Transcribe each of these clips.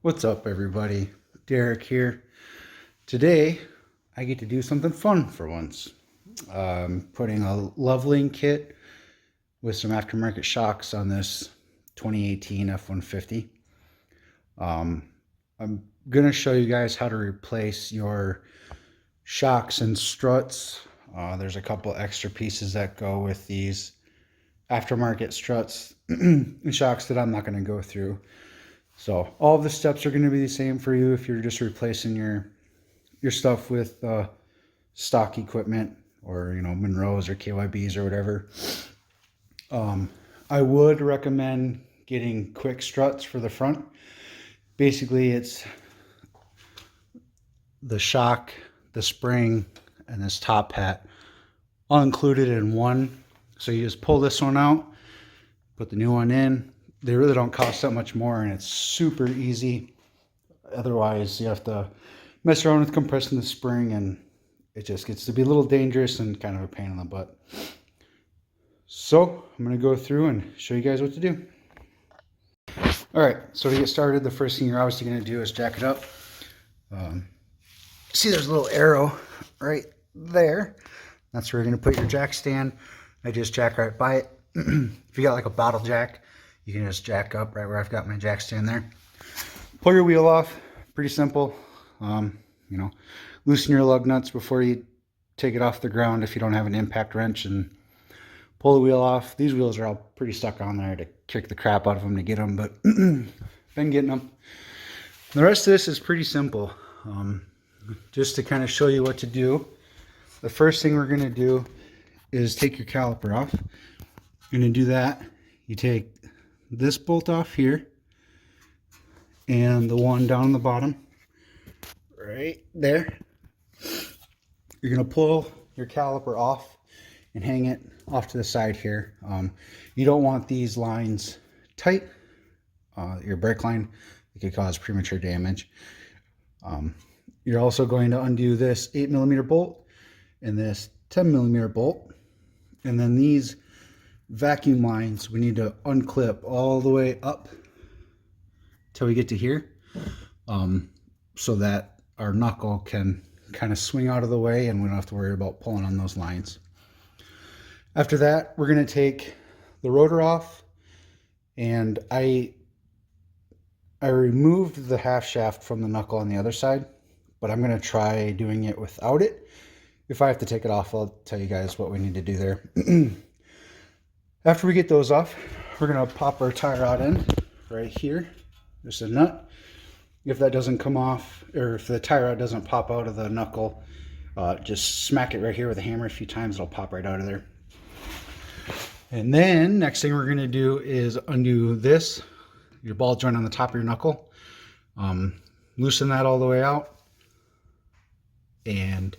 What's up, everybody? Derek here. Today I get to do something fun for once. Putting a leveling kit with some aftermarket shocks on this 2018 F150. I'm gonna show you guys how to replace your shocks and struts. There's a couple extra pieces that go with these aftermarket struts and shocks that I'm not going to go through. So all of the steps are going to be the same for you if you're just replacing your stuff with stock equipment, or Monroes or KYBs or whatever. I would recommend getting quick struts for the front. Basically, it's the shock, the spring, and this top hat all included in one. So you just pull this one out, put the new one in. They really don't cost that much more, and it's super easy. Otherwise, you have to mess around with compressing the spring, and it just gets to be a little dangerous and kind of a pain in the butt. So I'm going to go through and show you guys what to do. All right, so to get started, the first thing you're obviously going to do is jack it up. See, there's a little arrow right there. That's where you're going to put your jack stand. I just jack right by it. If you got like a bottle jack, you can just jack up right where I've got my jack stand there. Pull your wheel off. Pretty simple. Loosen your lug nuts before you take it off the ground if you don't have an impact wrench, and pull the wheel off. These wheels are all pretty stuck on there to kick the crap out of them to get them, but been getting them. The rest of this is pretty simple. Just to kind of show you what to do, the first thing we're going to do is take your caliper off. You're going to do that. You take this bolt off here and the one down the bottom right there. You're going to pull your caliper off and hang it off to the side here. You don't want these lines tight. Your brake line, it could cause premature damage. You're also going to undo this 8mm bolt and this 10mm bolt, and then these vacuum lines we need to unclip all the way up till we get to here, so that our knuckle can kind of swing out of the way and we don't have to worry about pulling on those lines. After that, we're going to take the rotor off, and I removed the half shaft from the knuckle on the other side, but I'm going to try doing it without it. If I have to take it off, I'll tell you guys what we need to do there. After we get those off, we're going to pop our tie rod in right here. There's a nut. If that doesn't come off, or if the tie rod doesn't pop out of the knuckle, just smack it right here with a hammer a few times. It'll pop right out of there. And then next thing we're going to do is undo this, your ball joint on the top of your knuckle. Loosen that all the way out and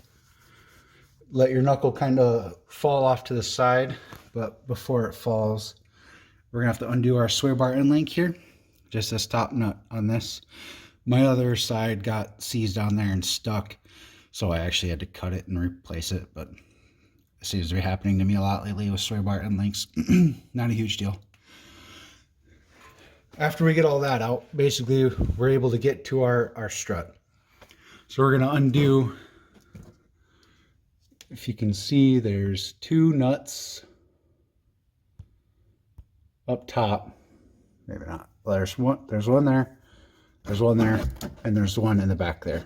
let your knuckle kind of fall off to the side. But before it falls, we're gonna have to undo our sway bar end link here, just this top nut on this. My other side got seized on there and stuck, so I actually had to cut it and replace it, but it seems to be happening to me a lot lately with sway bar end links. Not a huge deal. After we get all that out, basically we're able to get to our strut. So we're gonna undo, if you can see, there's two nuts up top. Maybe not. There's one there, there's one there, and there's one in the back there.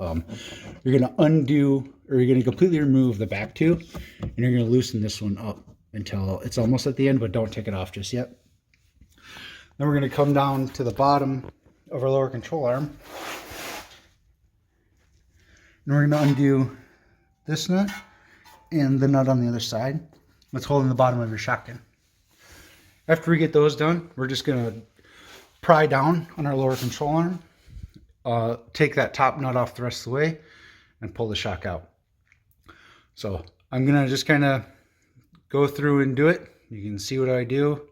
You're gonna undo, or you're gonna completely remove the back two, and you're gonna loosen this one up until it's almost at the end, but don't take it off just yet. Then we're gonna come down to the bottom of our lower control arm, and we're gonna undo this nut and the nut on the other side that's holding the bottom of your shotgun. After we get those done, we're just gonna pry down on our lower control arm, take that top nut off the rest of the way, and pull the shock out. So I'm gonna just kind of go through and do it. You can see what I do.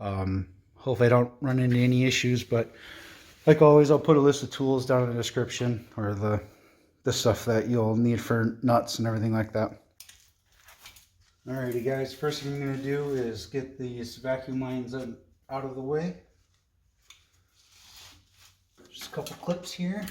Hopefully I don't run into any issues, but like always, I'll put a list of tools down in the description, or the stuff that you'll need for nuts and everything like that. Alrighty guys, first thing I'm going to do is get these vacuum lines out of the way. couple clips here.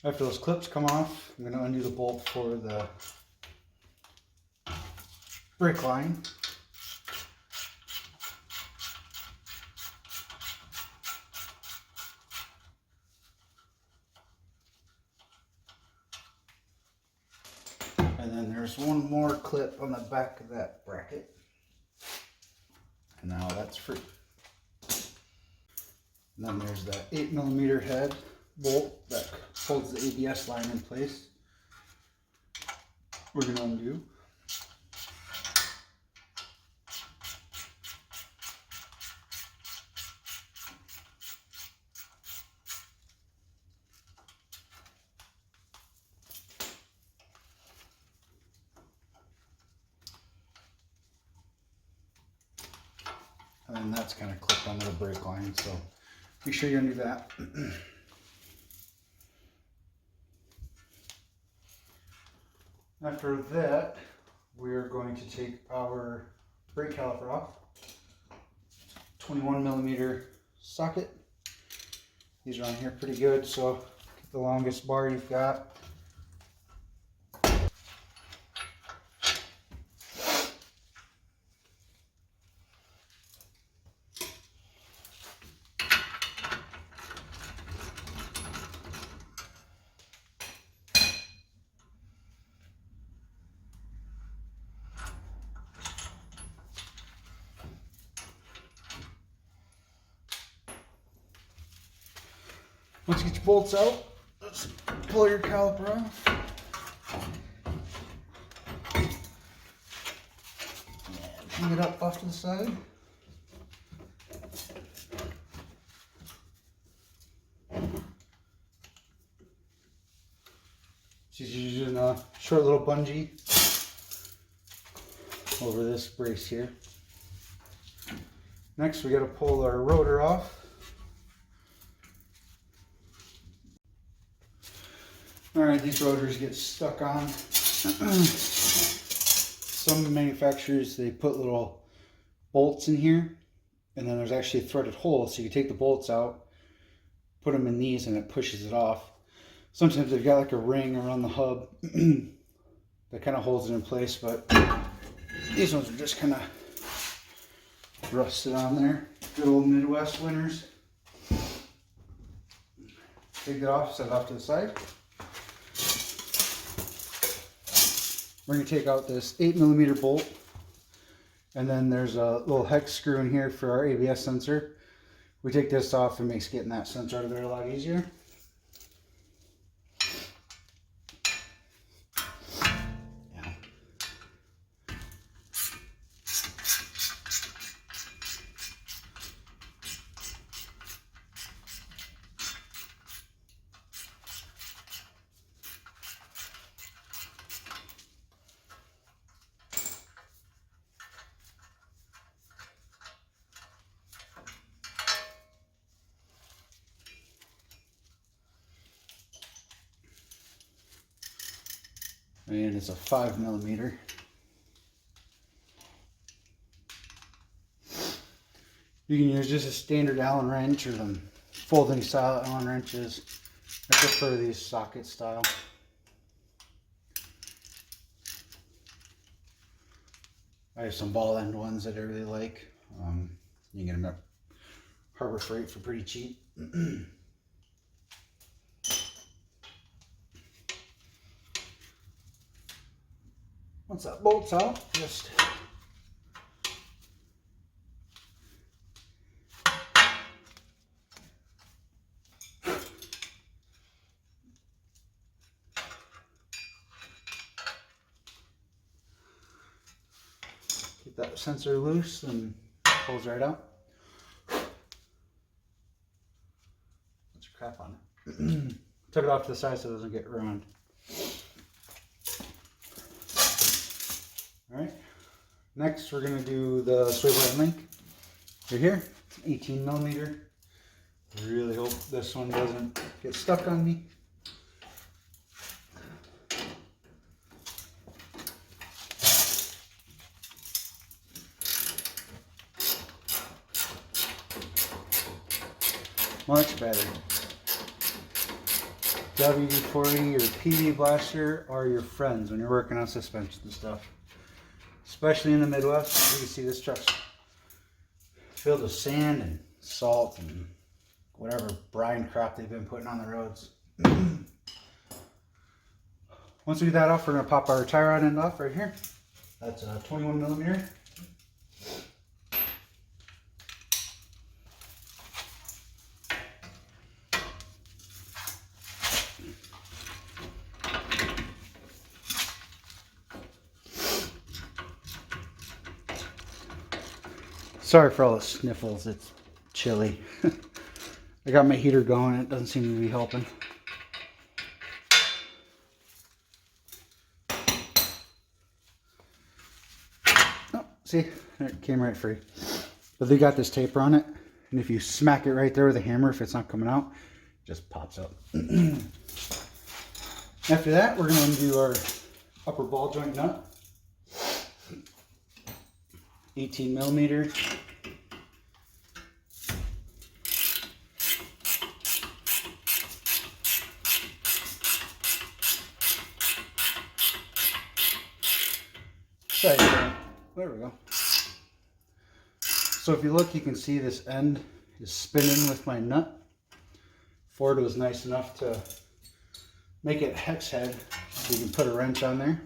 After those clips come off, I'm going to undo the bolt for the brake line. And then there's one more clip on the back of that bracket. And now that's free. And then there's that 8mm head bolt that holds the ABS line in place. We're going to undo. And then that's kind of clipped onto the brake line, so make sure you undo that. After that, we're going to take our brake caliper off. 21mm socket. These are on here pretty good, so get the longest bar you've got. Once you get your bolts out, let's pull your caliper off. And hang it up off to the side. She's using a short little bungee over this brace here. Next, we got to pull our rotor off. Alright, these rotors get stuck on. Some manufacturers, they put little bolts in here, and then there's actually a threaded hole, so you take the bolts out, put them in these, and it pushes it off. Sometimes they've got like a ring around the hub that kind of holds it in place, but these ones are just kind of rusted on there. Good old Midwest winters. Take it off, set it off to the side. We're going to take out this 8mm bolt, and then there's a little hex screw in here for our ABS sensor. We take this off, and it makes getting that sensor out of there a lot easier. Yeah. And it's a 5mm. You can use just a standard Allen wrench or them folding style Allen wrenches. I prefer these socket style. I have some ball end ones that I really like. You can get them at Harbor Freight for pretty cheap. Once that bolt's out, just get that sensor loose and pulls right out. Bunch of crap on it. Took it off to the side so it doesn't get ruined. Alright, next we're going to do the swivel and link. Right here, 18mm. Really hope this one doesn't get stuck on me. Much better. WD-40 or PV Blaster are your friends when you're working on suspension and stuff. Especially in the Midwest, you can see this truck's filled with sand and salt and whatever brine crap they've been putting on the roads. Once we get that off, we're going to pop our tie rod end off right here. That's a 21 millimeter. Sorry for all the sniffles, it's chilly. I got my heater going, it doesn't seem to be helping. Oh, see, it came right free. But they got this taper on it, and if you smack it right there with a hammer, if it's not coming out, it just pops up. After that, we're going to undo our upper ball joint nut. 18 millimeter. There we go. So if you look, you can see this end is spinning with my nut. Ford was nice enough to make it hex head so you can put a wrench on there.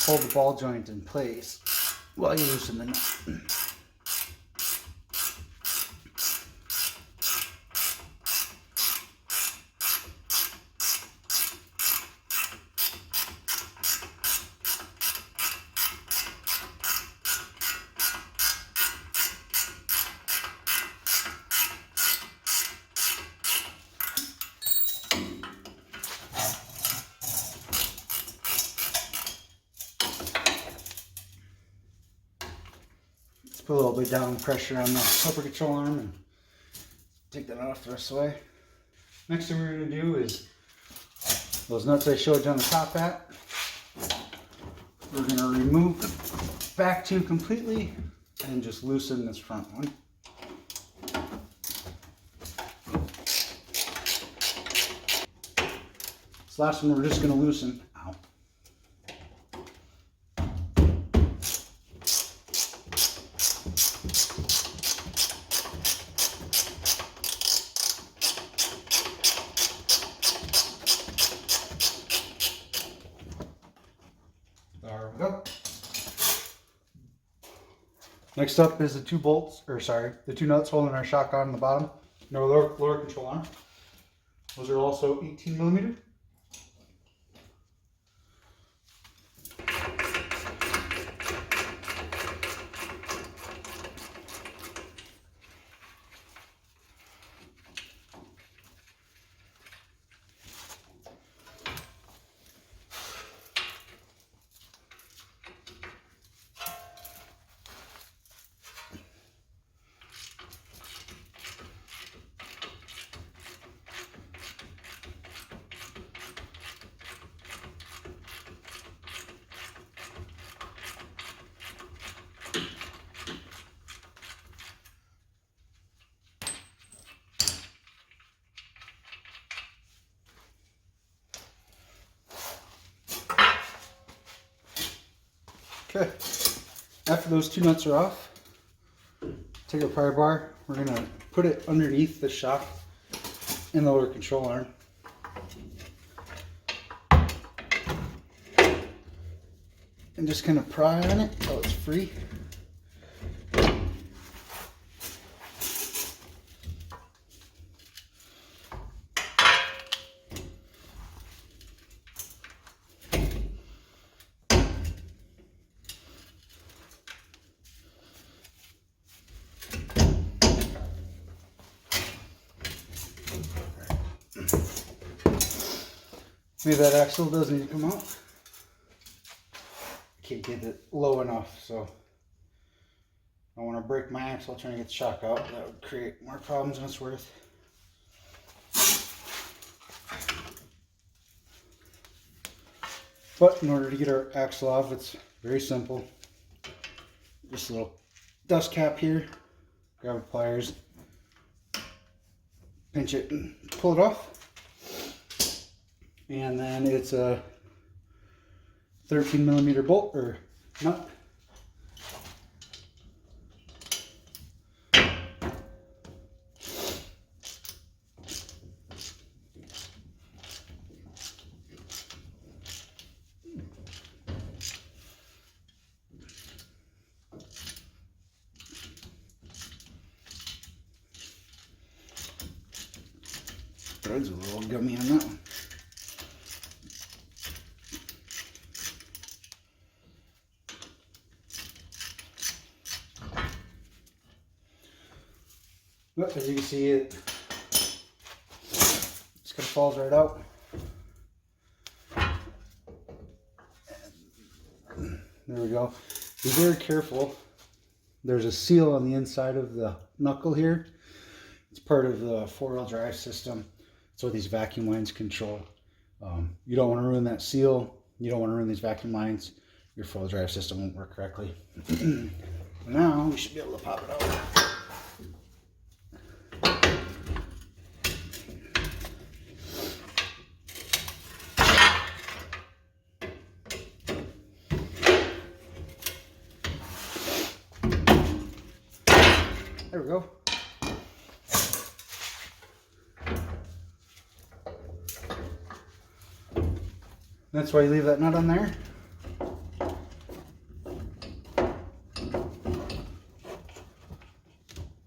Hold the ball joint in place while you loosen the nut. Put a little bit down pressure on the upper control arm and take that off the rest of the way. Next thing we're going to do is those nuts I showed you on the top hat. We're going to remove the back two completely and just loosen this front one. This last one we're just going to loosen. Ow. There we go. Next up is the two nuts holding our shock on the bottom. No, lower control arm. Those are also 18 millimeter. Okay, after those two nuts are off, take our pry bar, we're going to put it underneath the shock in the lower control arm. And just kind of pry on it until it's free. Maybe that axle does need to come out. Can't get it low enough, so I don't want to break my axle trying to get the shock out. That would create more problems than it's worth. But in order to get our axle off, it's very simple. Just a little dust cap here, grab the pliers, pinch it and pull it off. And then it's a 13mm bolt or nut. Thread's a little gummy on that one. But as you can see, it just kind of falls right out. And there we go. Be very careful. There's a seal on the inside of the knuckle here. It's part of the four-wheel drive system. That's what these vacuum lines control. You don't want to ruin that seal. You don't want to ruin these vacuum lines. Your four-wheel drive system won't work correctly. Now we should be able to pop it out. There we go. That's why you leave that nut on there.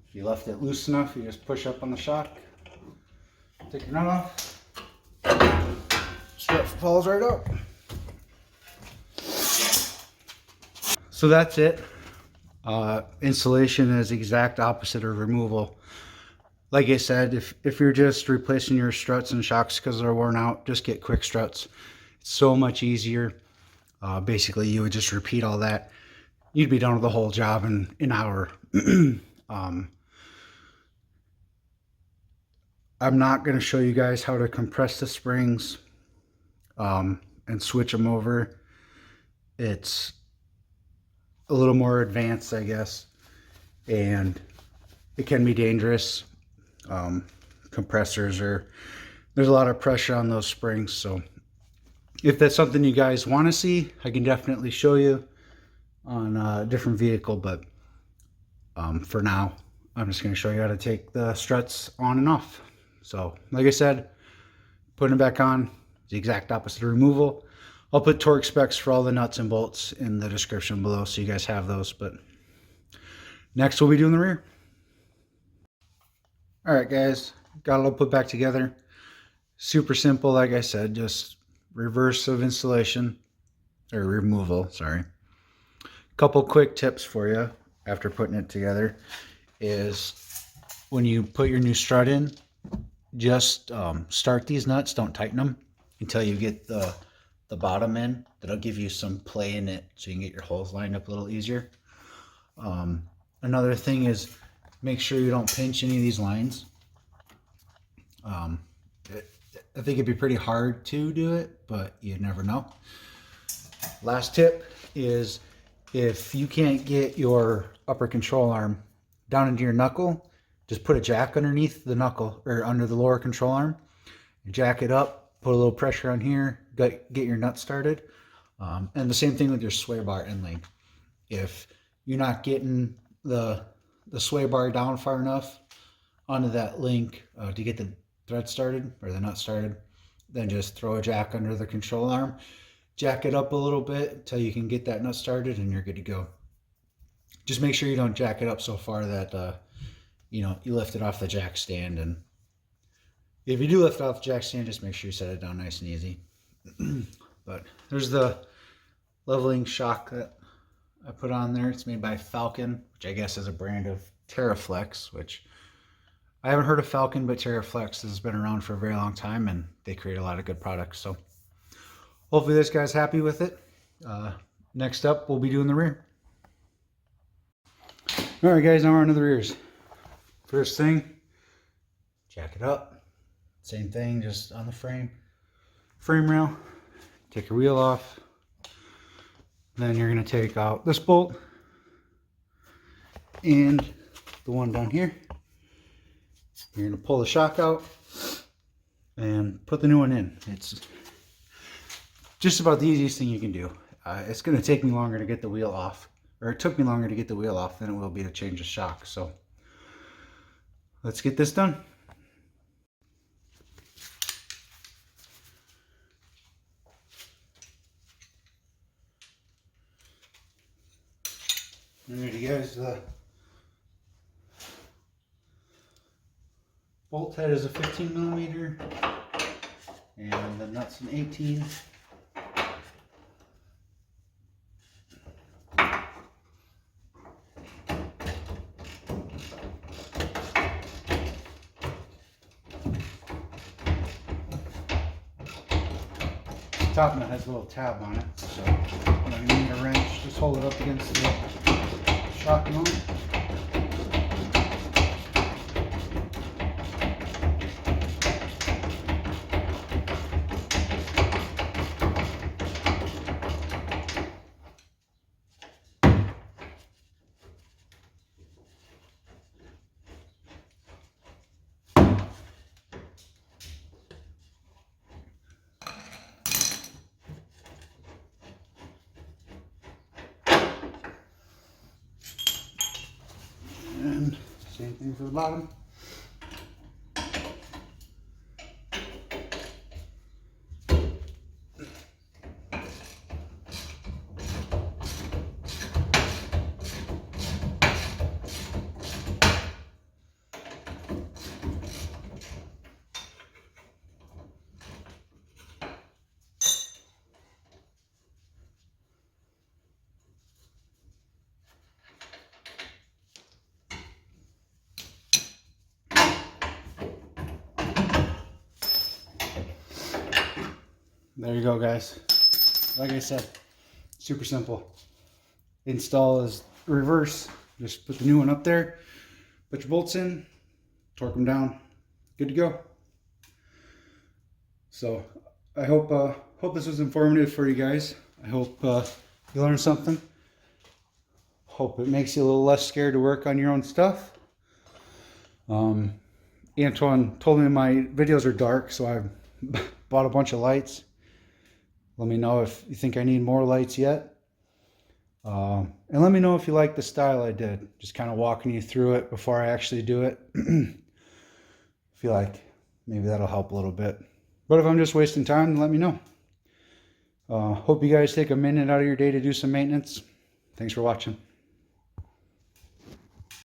If you left it loose enough, you just push up on the shock, take your nut off, strut falls right out. So that's it. Installation is the exact opposite of removal. Like I said, if you're just replacing your struts and shocks because they're worn out, just get quick struts. It's so much easier. Basically, you would just repeat all that. You'd be done with the whole job in an hour. I'm not going to show you guys how to compress the springs and switch them over. It's a little more advanced, I guess, and it can be dangerous. Compressors there's a lot of pressure on those springs, so if that's something you guys want to see, I can definitely show you on a different vehicle, but for now I'm just going to show you how to take the struts on and off. So like I said, putting it back on is the exact opposite of removal. I'll put torque specs for all the nuts and bolts in the description below so you guys have those. But next we'll be doing the rear. Alright guys, got it all put back together. Super simple, like I said, just reverse of installation, or removal, sorry. Couple quick tips for you after putting it together is when you put your new strut in, just start these nuts, don't tighten them until you get the bottom in. That'll give you some play in it so you can get your holes lined up a little easier. Another thing is make sure you don't pinch any of these lines. I think it'd be pretty hard to do it, but you never know. Last tip is if you can't get your upper control arm down into your knuckle, just put a jack underneath the knuckle or under the lower control arm. Jack it up, put a little pressure on here, get your nut started. And the same thing with your sway bar end link. If you're not getting the sway bar down far enough onto that link to get the thread started or the nut started, then just throw a jack under the control arm, jack it up a little bit until you can get that nut started, and you're good to go. Just make sure you don't jack it up so far that you lift it off the jack stand. And if you do lift it off the jack stand, just make sure you set it down nice and easy. But there's the leveling shock that I put on there. It's made by Falcon, which I guess is a brand of Terraflex, which I haven't heard of Falcon, but Terraflex has been around for a very long time and they create a lot of good products. So hopefully this guy's happy with it. Next up, we'll be doing the rear. All right, guys, now we're on to the rears. First thing, jack it up. Same thing, just on the frame rail. Take your wheel off. Then you're going to take out this bolt and the one down here. You're going to pull the shock out and put the new one in. It's just about the easiest thing you can do. It's going to take me longer to get the wheel off, or it took me longer to get the wheel off than it will be to change the shock. So let's get this done. Alrighty guys, the bolt head is a 15mm and the nuts an 18. The top nut has a little tab on it, so when you need a wrench, just hold it up against the shock mount. And same thing for the bottom. There you go, guys. Like I said, super simple. Install is reverse. Just put the new one up there, put your bolts in, torque them down, good to go. So I hope this was informative for you guys. I hope you learned something. Hope it makes you a little less scared to work on your own stuff. Antoine told me my videos are dark, so I bought a bunch of lights. Let me know if you think I need more lights yet. And let me know if you like the style I did. Just kind of walking you through it before I actually do it. I feel like maybe that'll help a little bit. But if I'm just wasting time, then let me know. Hope you guys take a minute out of your day to do some maintenance. Thanks for watching.